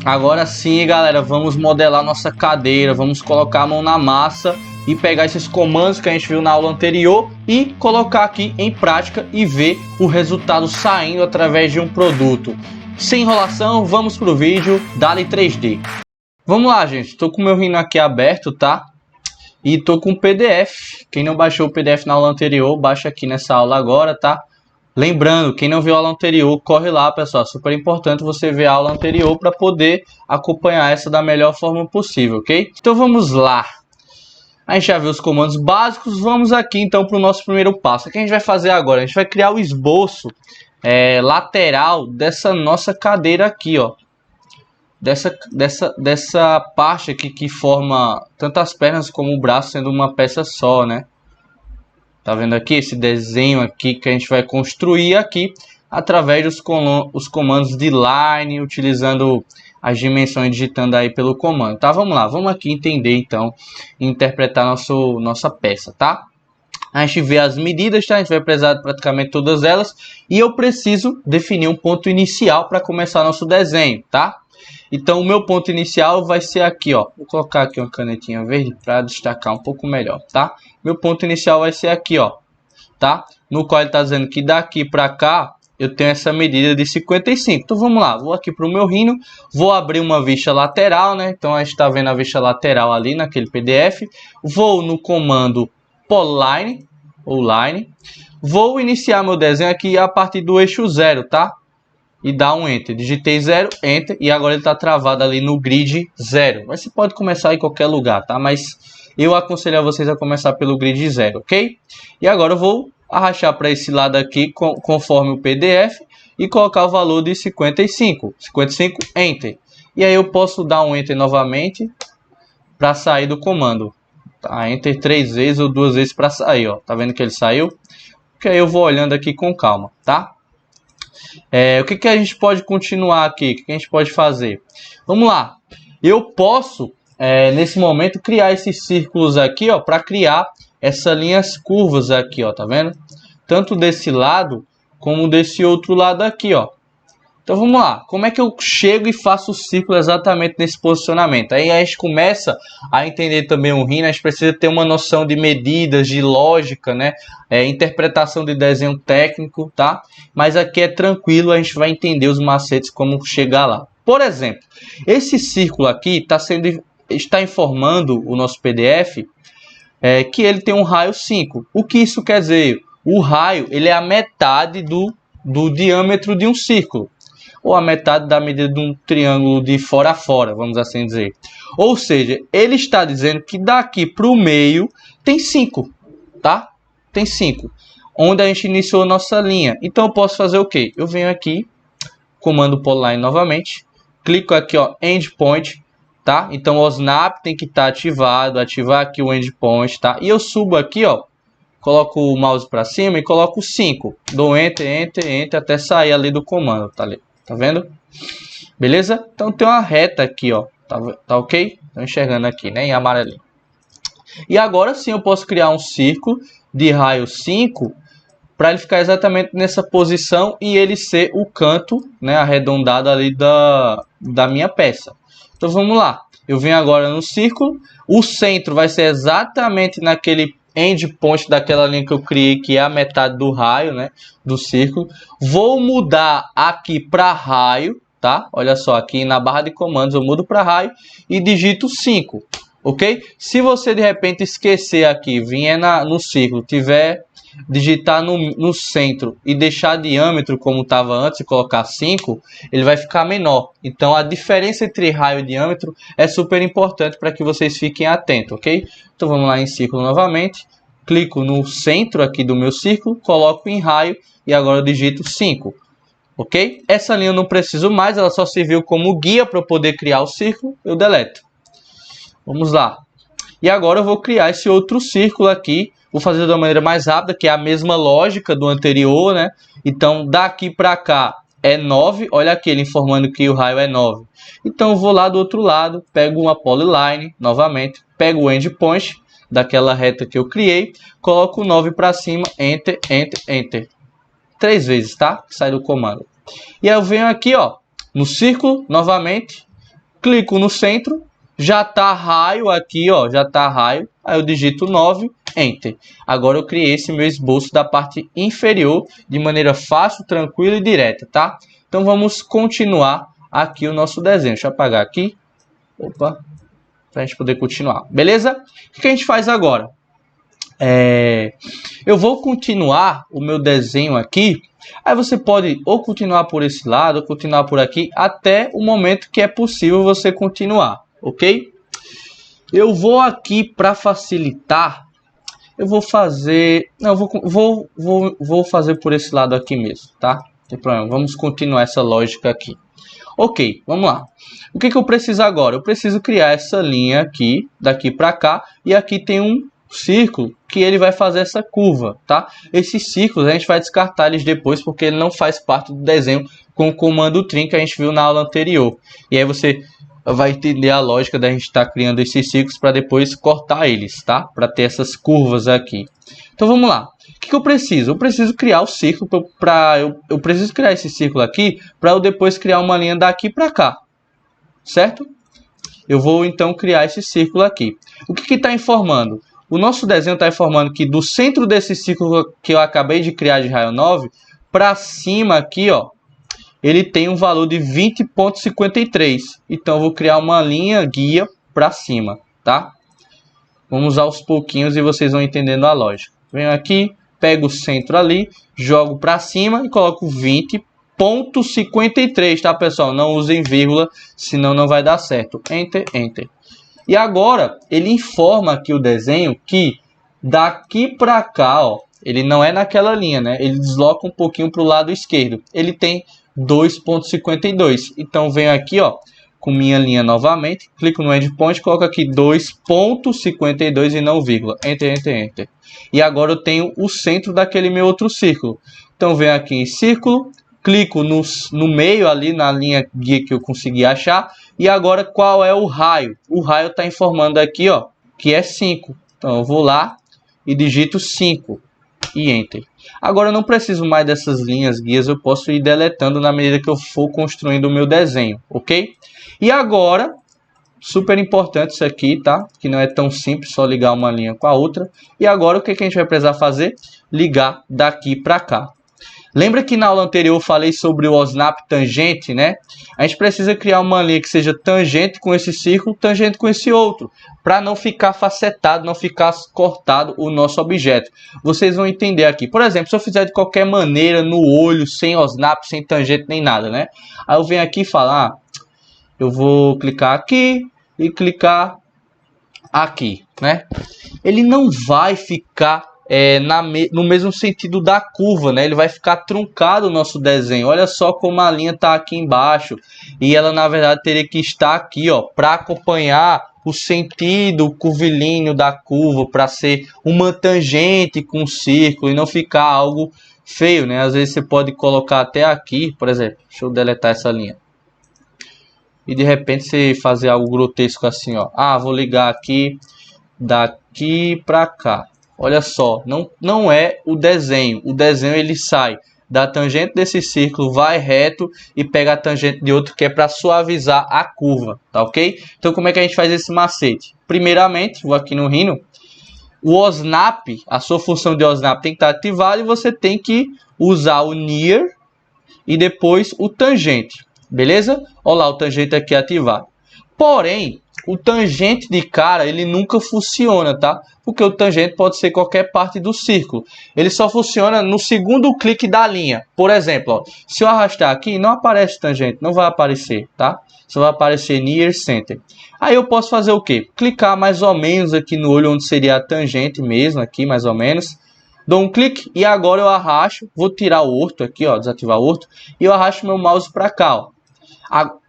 Agora sim, galera, vamos modelar nossa cadeira, vamos colocar a mão na massa e pegar esses comandos que a gente viu na aula anterior e colocar aqui em prática e ver o resultado saindo através de um produto. Sem enrolação, vamos pro vídeo, dá-lhe 3D. Vamos lá, gente, estou com o meu Rhino aqui aberto, tá? E tô com o PDF. Quem não baixou o PDF na aula anterior, baixa aqui nessa aula agora, tá? Lembrando, quem não viu a aula anterior, corre lá, pessoal. Super importante você ver a aula anterior para poder acompanhar essa da melhor forma possível, ok? Então vamos lá. A gente já viu os comandos básicos. Vamos aqui então para o nosso primeiro passo. O que a gente vai fazer agora? A gente vai criar o esboço lateral dessa nossa cadeira aqui, ó. Dessa parte aqui que forma tanto as pernas como o braço sendo uma peça só, né? Tá vendo aqui esse desenho aqui que a gente vai construir aqui através dos comandos de line, utilizando as dimensões, digitando aí pelo comando, tá? Vamos lá, vamos aqui entender então e interpretar nossa peça, tá? A gente vê as medidas, tá? A gente vai precisar de praticamente todas elas e eu preciso definir um ponto inicial para começar nosso desenho, tá? Então o meu ponto inicial vai ser aqui, ó. Vou colocar aqui uma canetinha verde para destacar um pouco melhor, tá? Meu ponto inicial vai ser aqui, ó, tá? No qual ele está dizendo que daqui para cá eu tenho essa medida de 55. Então vamos lá, vou aqui para o meu Rhino, vou abrir uma vista lateral, né? Então a gente está vendo a vista lateral ali naquele PDF. Vou no comando Polyline ou Line. Vou iniciar meu desenho aqui a partir do eixo 0, tá? E dá um Enter. Digitei 0, Enter. E agora ele está travado ali no grid 0. Mas você pode começar em qualquer lugar, tá? Mas eu aconselho a vocês a começar pelo grid 0, ok? E agora eu vou arrastar para esse lado aqui conforme o PDF e colocar o valor de 55. 55, Enter. E aí eu posso dar um Enter novamente para sair do comando. Tá? Enter 3 vezes ou 2 vezes para sair, ó. Tá vendo que ele saiu? Porque aí eu vou olhando aqui com calma, tá? O que a gente pode continuar aqui? O que a gente pode fazer? Vamos lá. Eu posso, nesse momento, criar esses círculos aqui, ó, para criar essas linhas curvas aqui, ó, tá vendo? Tanto desse lado como desse outro lado aqui, ó. Então vamos lá. Como é que eu chego e faço o círculo exatamente nesse posicionamento? Aí a gente começa a entender também o Rhino. A gente precisa ter uma noção de medidas, de lógica, né? Interpretação de desenho técnico, tá? Mas aqui é tranquilo, a gente vai entender os macetes como chegar lá. Por exemplo, esse círculo aqui está informando o nosso PDF que ele tem um raio 5. O que isso quer dizer? O raio ele é a metade do diâmetro de um círculo, ou a metade da medida de um triângulo de fora a fora, vamos assim dizer. Ou seja, ele está dizendo que daqui para o meio tem 5, tá? Tem 5, onde a gente iniciou nossa linha. Então eu posso fazer o quê? Eu venho aqui, comando Polyline novamente, clico aqui, ó, Endpoint, tá? Então o Snap tem que estar ativado, ativar aqui o Endpoint, tá? E eu subo aqui, ó, coloco o mouse para cima e coloco 5. Dou Enter, Enter, Enter até sair ali do comando, tá ali. Tá vendo? Beleza? Então tem uma reta aqui, ó. Tá ok? Estão enxergando aqui, né? Em amarelinho. E agora sim eu posso criar um círculo de raio 5 para ele ficar exatamente nessa posição e ele ser o canto, né, arredondado ali da minha peça. Então vamos lá. Eu venho agora no círculo. O centro vai ser exatamente naquele endpoint daquela linha que eu criei, que é a metade do raio, né, do círculo. Vou mudar aqui para raio, tá? Olha só, aqui na barra de comandos eu mudo para raio e digito 5, ok? Se você de repente esquecer aqui, vier no círculo, digitar no centro e deixar diâmetro como estava antes e colocar 5, ele vai ficar menor. Então a diferença entre raio e diâmetro é super importante para que vocês fiquem atentos, ok? Então vamos lá em círculo novamente, clico no centro aqui do meu círculo, coloco em raio e agora eu digito 5, ok? Essa linha eu não preciso mais, ela só serviu como guia para eu poder criar o círculo, eu deleto. Vamos lá. E agora eu vou criar esse outro círculo aqui. Vou fazer de uma maneira mais rápida, que é a mesma lógica do anterior, né? Então, daqui para cá é 9. Olha aqui, ele informando que o raio é 9. Então, eu vou lá do outro lado, pego uma polyline, novamente, pego o endpoint daquela reta que eu criei, coloco o 9 para cima, Enter, Enter, Enter. 3 vezes, tá? Sai do comando. E aí eu venho aqui, ó, no círculo, novamente, clico no centro, já tá raio aqui, ó, já tá raio. Aí eu digito 9, Enter. Agora eu criei esse meu esboço da parte inferior de maneira fácil, tranquila e direta, tá? Então vamos continuar aqui o nosso desenho. Deixa eu apagar aqui. Opa, para a gente poder continuar. Beleza? O que a gente faz agora? Eu vou continuar o meu desenho aqui. Aí você pode ou continuar por esse lado, ou continuar por aqui, até o momento que é possível você continuar, ok? Eu vou aqui para facilitar, eu vou fazer, não, vou fazer por esse lado aqui mesmo, tá? Não tem problema, vamos continuar essa lógica aqui. Ok, vamos lá. O que eu preciso agora? Eu preciso criar essa linha aqui, daqui para cá, e aqui tem um círculo que ele vai fazer essa curva, tá? Esses círculos a gente vai descartar eles depois porque ele não faz parte do desenho com o comando trim que a gente viu na aula anterior. E aí você vai entender a lógica da gente estar criando esses círculos para depois cortar eles, tá? Para ter essas curvas aqui. Então vamos lá. O que eu preciso? Eu preciso criar o círculo eu preciso criar esse círculo aqui para eu depois criar uma linha daqui para cá, certo? Eu vou então criar esse círculo aqui. O que está informando? O nosso desenho está informando que do centro desse círculo que eu acabei de criar de raio 9, para cima aqui, ó, ele tem um valor de 20,53. Então, eu vou criar uma linha guia para cima, tá? Vamos aos pouquinhos e vocês vão entendendo a lógica. Venho aqui, pego o centro ali, jogo para cima e coloco 20,53, tá, pessoal? Não usem vírgula, senão não vai dar certo. Enter, Enter. E agora, ele informa aqui o desenho que daqui para cá, ó, ele não é naquela linha, né? Ele desloca um pouquinho para o lado esquerdo. Ele tem 2,52. Então, venho aqui, ó, com minha linha novamente, clico no endpoint, coloco aqui 2,52 e não vírgula. Enter, Enter, Enter. E agora eu tenho o centro daquele meu outro círculo. Então, venho aqui em círculo, clico no meio ali, na linha guia que eu consegui achar. E agora, qual é o raio? O raio está informando aqui, ó, que é 5. Então, eu vou lá e digito 5 e Enter. Agora, eu não preciso mais dessas linhas guias, eu posso ir deletando na medida que eu for construindo o meu desenho, ok? E agora, super importante isso aqui, tá? Que não é tão simples, só ligar uma linha com a outra. E agora, o que a gente vai precisar fazer? Ligar daqui para cá. Lembra que na aula anterior eu falei sobre o OSNAP tangente, né? A gente precisa criar uma linha que seja tangente com esse círculo, tangente com esse outro, para não ficar facetado, não ficar cortado o nosso objeto. Vocês vão entender aqui. Por exemplo, se eu fizer de qualquer maneira, no olho, sem OSNAP, sem tangente, nem nada, né? Aí eu venho aqui e falar, eu vou clicar aqui e clicar aqui, né? Ele não vai ficar no mesmo sentido da curva, né? Ele vai ficar truncado o nosso desenho. Olha só como a linha está aqui embaixo. E ela, na verdade, teria que estar aqui, ó, para acompanhar o sentido curvilíneo da curva, para ser uma tangente com um círculo e não ficar algo feio, né? Às vezes você pode colocar até aqui, por exemplo. Deixa eu deletar essa linha. E de repente você fazer algo grotesco assim, ó. Ah, vou ligar aqui daqui para cá. Olha só, não é o desenho. O desenho ele sai da tangente desse círculo, vai reto e pega a tangente de outro, que é para suavizar a curva, tá ok? Então como é que a gente faz esse macete? Primeiramente, vou aqui no Rhino. O OSNAP, a sua função de OSNAP tem que estar ativada e você tem que usar o Near e depois o tangente, beleza? Olha lá o tangente aqui ativado. Porém, o tangente de cara, ele nunca funciona, tá? Porque o tangente pode ser qualquer parte do círculo. Ele só funciona no segundo clique da linha. Por exemplo, ó, se eu arrastar aqui, não aparece tangente, não vai aparecer, tá? Só vai aparecer Near Center. Aí eu posso fazer o quê? Clicar mais ou menos aqui no olho onde seria a tangente mesmo, aqui mais ou menos. Dou um clique e agora eu arrasto, vou tirar o orto aqui, ó, desativar o orto, e eu arrasto meu mouse para cá, ó.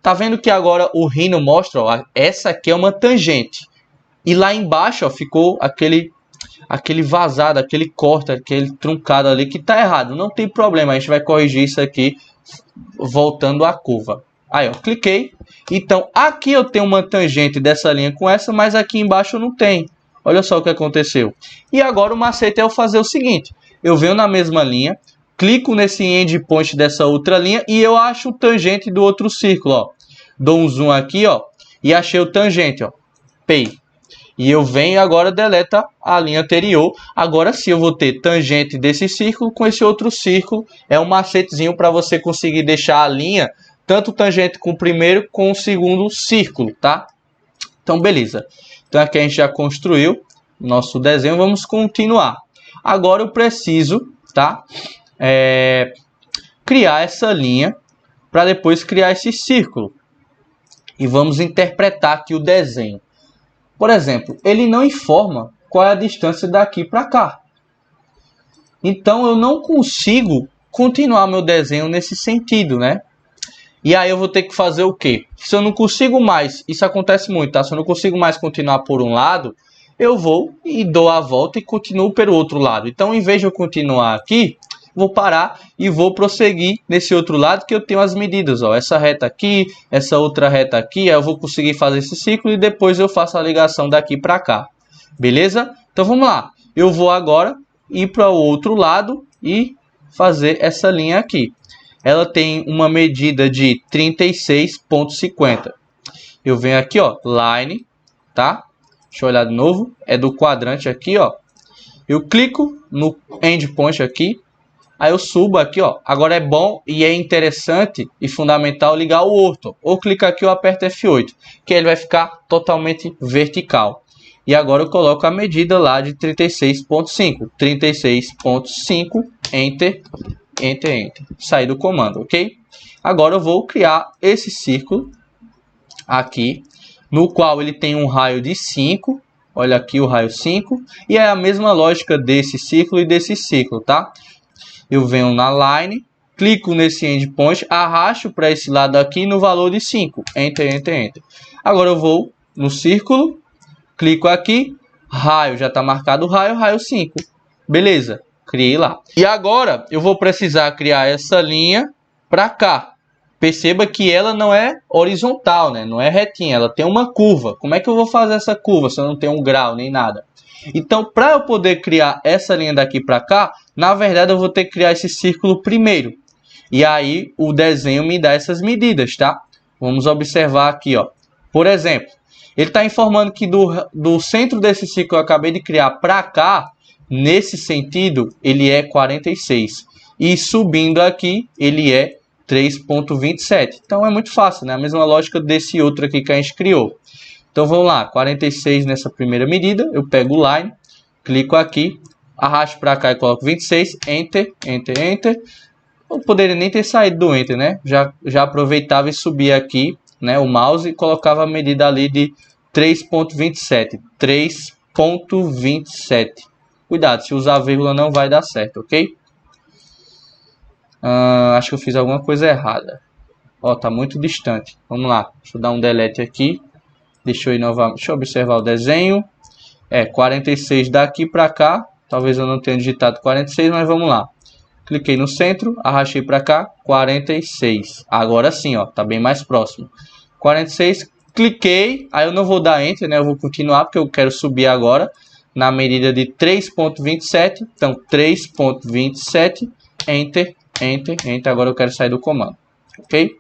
Tá vendo que agora o Rhino mostra, ó, essa aqui é uma tangente. E lá embaixo, ó, ficou aquele vazado, aquele corte, aquele truncado ali que tá errado. Não tem problema, a gente vai corrigir isso aqui voltando à curva. Aí, ó, cliquei. Então, aqui eu tenho uma tangente dessa linha com essa, mas aqui embaixo não tem. Olha só o que aconteceu. E agora o macete é eu fazer o seguinte. Eu venho na mesma linha, clico nesse endpoint dessa outra linha e eu acho o tangente do outro círculo, ó. Dou um zoom aqui, ó. e achei o tangente, ó, P. E eu venho e agora deleta a linha anterior. Agora sim eu vou ter tangente desse círculo com esse outro círculo. É um macetezinho para você conseguir deixar a linha, tanto tangente com o primeiro com o segundo círculo, tá? Então, beleza. Então aqui a gente já construiu nosso desenho. Vamos continuar. Agora eu preciso, tá? Criar essa linha para depois criar esse círculo. E vamos interpretar aqui o desenho. Por exemplo, ele não informa qual é a distância daqui para cá. Então, eu não consigo continuar meu desenho nesse sentido, né? E aí eu vou ter que fazer o quê? Se eu não consigo mais, isso acontece muito, tá? Se eu não consigo mais continuar por um lado, eu vou e dou a volta e continuo pelo outro lado. Então, em vez de eu continuar aqui, vou parar e vou prosseguir nesse outro lado que eu tenho as medidas, ó, essa reta aqui, essa outra reta aqui, aí eu vou conseguir fazer esse ciclo e depois eu faço a ligação daqui para cá, beleza? Então vamos lá, eu vou agora ir para o outro lado e fazer essa linha aqui. Ela tem uma medida de 36,50. Eu venho aqui, ó, line, tá? Deixa eu olhar de novo, é do quadrante aqui, ó. Eu clico no endpoint aqui. Aí eu subo aqui, ó. Agora é bom e é interessante e fundamental ligar o orto. Ou clica aqui ou aperta F8, que ele vai ficar totalmente vertical. E agora eu coloco a medida lá de 36,5. 36,5, Enter, Enter, Enter. Sair do comando, ok? Agora eu vou criar esse círculo aqui, no qual ele tem um raio de 5. Olha aqui o raio 5. E é a mesma lógica desse círculo e desse círculo, tá? Eu venho na line, clico nesse endpoint, arrasto para esse lado aqui no valor de 5. Enter, Enter, Enter. Agora eu vou no círculo, clico aqui, raio, já está marcado o raio, raio 5. Beleza, criei lá. E agora eu vou precisar criar essa linha para cá. Perceba que ela não é horizontal, né? Não é retinha, ela tem uma curva. Como é que eu vou fazer essa curva se eu não tenho um grau nem nada? Então, para eu poder criar essa linha daqui para cá, na verdade eu vou ter que criar esse círculo primeiro. E aí o desenho me dá essas medidas, tá? Vamos observar aqui, ó. Por exemplo, ele está informando que do centro desse círculo que eu acabei de criar para cá, nesse sentido, ele é 46. E subindo aqui, ele é 3,27. Então é muito fácil, né? A mesma lógica desse outro aqui que a gente criou. Então vamos lá, 46 nessa primeira medida, eu pego o line, clico aqui, arrasto para cá e coloco 26, Enter, Enter, Enter. Eu poderia nem ter saído do Enter, né? Já aproveitava e subia aqui, né, o mouse e colocava a medida ali de 3,27. 3,27. Cuidado, se usar vírgula não vai dar certo, ok? Acho que eu fiz alguma coisa errada. Ó, tá muito distante. Vamos lá, deixa eu dar um delete aqui. Deixa eu ir novamente, deixa eu observar o desenho. 46 daqui para cá. Talvez eu não tenha digitado 46, mas vamos lá. Cliquei no centro, arrastei para cá, 46. Agora sim, ó, tá bem mais próximo. 46, cliquei, aí eu não vou dar Enter, né? Eu vou continuar porque eu quero subir agora na medida de 3,27. Então, 3,27, Enter, Enter, Enter. Agora eu quero sair do comando, ok?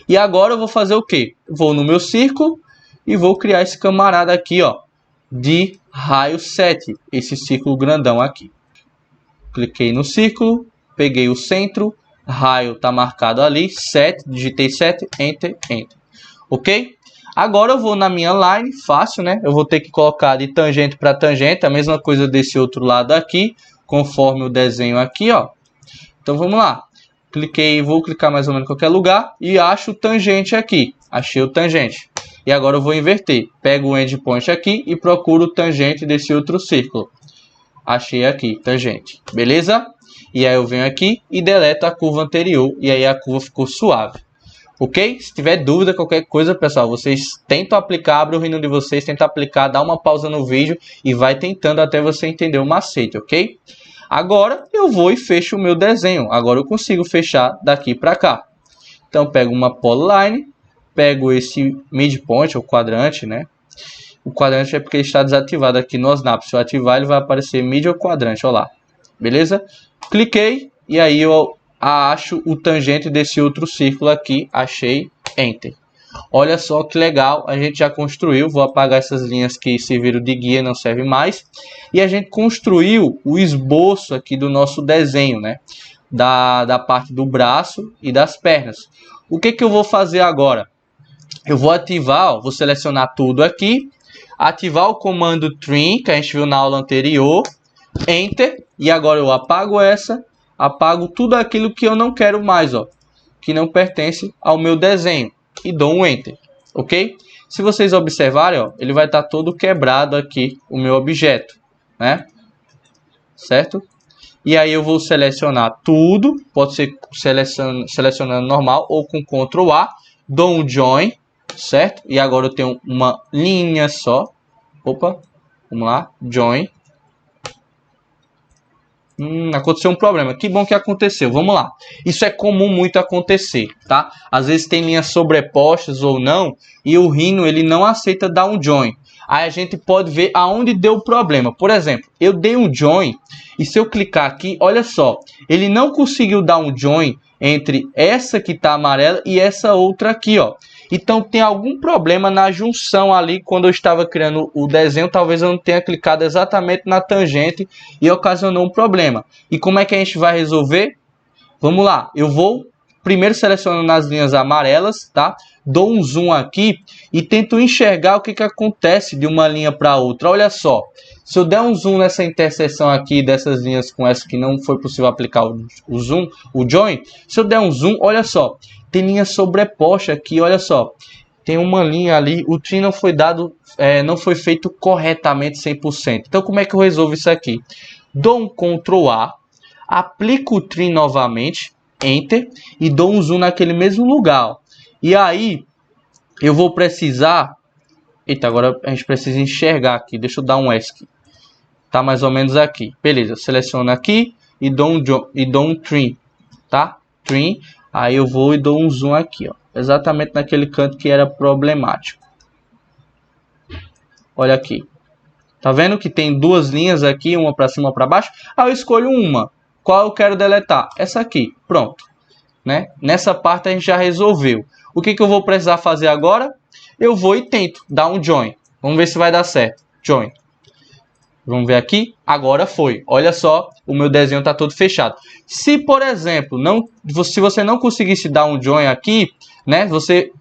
E agora eu vou fazer o quê? Vou no meu círculo e vou criar esse camarada aqui, ó, de raio 7, esse círculo grandão aqui. Cliquei no círculo, peguei o centro, raio tá marcado ali, 7, digitei 7, Enter, Enter. Ok? Agora eu vou na minha line, fácil, né? Eu vou ter que colocar de tangente para tangente, a mesma coisa desse outro lado aqui, conforme o desenho aqui, ó. Então vamos lá. Cliquei, vou clicar mais ou menos em qualquer lugar e acho o tangente aqui. Achei o tangente. E agora eu vou inverter. Pego o endpoint aqui e procuro o tangente desse outro círculo. Achei aqui, tangente. Beleza? E aí eu venho aqui e deleto a curva anterior. E aí a curva ficou suave. Ok? Se tiver dúvida, qualquer coisa, pessoal, vocês tentam aplicar, abre o Rhino de vocês, tentam aplicar, dá uma pausa no vídeo e vai tentando até você entender o macete, ok? Agora eu vou e fecho o meu desenho. Agora eu consigo fechar daqui para cá. Então pego uma polyline, pego esse midpoint, ou quadrante, né? O quadrante é porque ele está desativado aqui no Snap. Se eu ativar, ele vai aparecer mid ou quadrante, olha lá. Beleza? Cliquei e aí eu acho o tangente desse outro círculo aqui. Achei, Enter. Olha só que legal, a gente já construiu. Vou apagar essas linhas que serviram de guia, não serve mais. E a gente construiu o esboço aqui do nosso desenho, né? Da parte do braço e das pernas. O que eu vou fazer agora? Eu vou ativar, ó, vou selecionar tudo aqui, ativar o comando trim, que a gente viu na aula anterior, Enter, e agora eu apago apago tudo aquilo que eu não quero mais, ó, que não pertence ao meu desenho, e dou um Enter, ok? Se vocês observarem, ó, ele vai estar todo quebrado aqui, o meu objeto, né? Certo? E aí eu vou selecionar tudo, pode ser selecionando normal ou com Ctrl A, dou um Join, certo? E agora eu tenho uma linha só. Opa, vamos lá, Join. Aconteceu um problema. Que bom que aconteceu. Vamos lá. Isso é comum muito acontecer, tá? Às vezes tem linhas sobrepostas ou não, e o Rhino ele não aceita dar um join. Aí a gente pode ver aonde deu o problema. Por exemplo, eu dei um join e se eu clicar aqui, olha só, ele não conseguiu dar um join entre essa que está amarela e essa outra aqui, ó. Então tem algum problema na junção ali quando eu estava criando o desenho, talvez eu não tenha clicado exatamente na tangente e ocasionou um problema. E como é que a gente vai resolver? Vamos lá, eu vou primeiro selecionando as linhas amarelas, tá? Dou um zoom aqui e tento enxergar o que acontece de uma linha para outra. Olha só, se eu der um zoom nessa interseção aqui dessas linhas com essa que não foi possível aplicar o zoom, o join, se eu der um zoom, olha só, tem linha sobreposta aqui, olha só. Tem uma linha ali, o trim não foi dado, não foi feito corretamente 100%. Então como é que eu resolvo isso aqui? Dou um Ctrl A, aplico o trim novamente, Enter, e dou um zoom naquele mesmo lugar. Ó. E aí eu vou precisar... Eita, agora a gente precisa enxergar aqui. Deixa eu dar um ESC. Tá mais ou menos aqui. Beleza, seleciono aqui e dou um trim, tá? Trim. Aí eu vou e dou um zoom aqui, ó. Exatamente naquele canto que era problemático. Olha aqui. Tá vendo que tem duas linhas aqui, uma para cima e uma para baixo? Aí eu escolho uma. Qual eu quero deletar? Essa aqui. Pronto. Né? Nessa parte a gente já resolveu. O que eu vou precisar fazer agora? Eu vou e tento dar um join. Vamos ver se vai dar certo. Join. Vamos ver aqui. Agora foi. Olha só, o meu desenho está todo fechado. Se, por exemplo, se você não conseguisse dar um join aqui, né? Você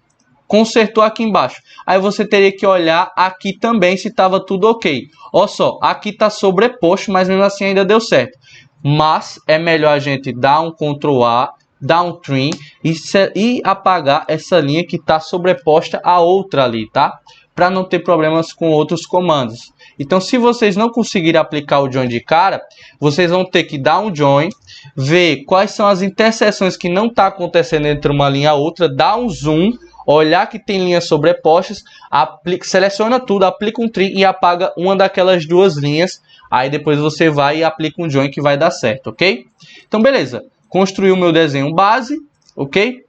consertou aqui embaixo. Aí você teria que olhar aqui também se estava tudo ok. Olha só, aqui está sobreposto, mas mesmo assim ainda deu certo. Mas é melhor a gente dar um Ctrl A, dar um trim e apagar essa linha que está sobreposta a outra ali, tá? Para não ter problemas com outros comandos. Então, se vocês não conseguirem aplicar o join de cara, vocês vão ter que dar um join, ver quais são as interseções que não está acontecendo entre uma linha e outra, dar um zoom, olhar que tem linhas sobrepostas, seleciona tudo, aplica um trim e apaga uma daquelas duas linhas. Aí depois você vai e aplica um join que vai dar certo, ok? Então, beleza. Construí o meu desenho base, ok?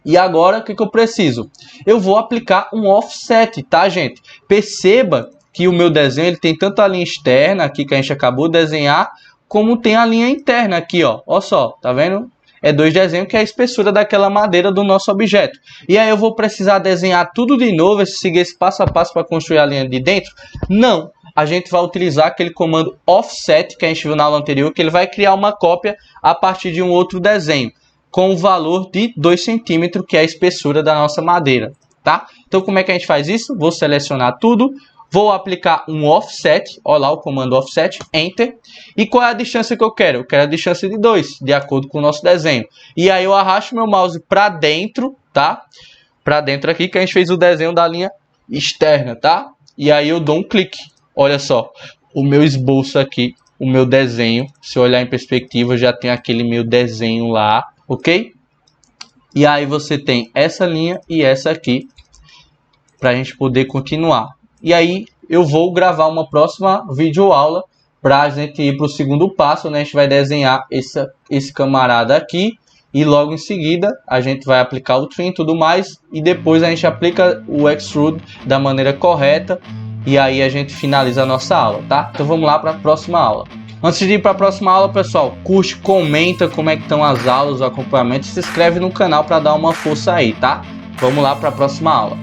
E agora, o que eu preciso? Eu vou aplicar um offset, tá, gente? Perceba que o meu desenho ele tem tanto a linha externa aqui que a gente acabou de desenhar, como tem a linha interna aqui, ó. Olha só, tá vendo? É dois desenhos que é a espessura daquela madeira do nosso objeto. E aí eu vou precisar desenhar tudo de novo, seguir esse passo a passo para construir a linha de dentro? Não. A gente vai utilizar aquele comando offset que a gente viu na aula anterior, que ele vai criar uma cópia a partir de um outro desenho, com o valor de 2 centímetros, que é a espessura da nossa madeira, tá? Então como é que a gente faz isso? Vou selecionar tudo, vou aplicar um offset, olha lá o comando offset, enter, e qual é a distância que eu quero? Eu quero a distância de 2, de acordo com o nosso desenho. E aí eu arrasto meu mouse para dentro, tá? Para dentro aqui, que a gente fez o desenho da linha externa, tá? E aí eu dou um clique. Olha só, o meu esboço aqui, o meu desenho, se eu olhar em perspectiva, já tem aquele meu desenho lá, ok? E aí você tem essa linha e essa aqui, para a gente poder continuar. E aí eu vou gravar uma próxima videoaula para a gente ir para o segundo passo, né? A gente vai desenhar esse camarada aqui e logo em seguida a gente vai aplicar o trim e tudo mais. E depois a gente aplica o extrude da maneira correta. E aí a gente finaliza a nossa aula, tá? Então vamos lá para a próxima aula. Antes de ir para a próxima aula, pessoal, curte, comenta como é que estão as aulas, o acompanhamento, se inscreve no canal para dar uma força aí, tá? Vamos lá para a próxima aula.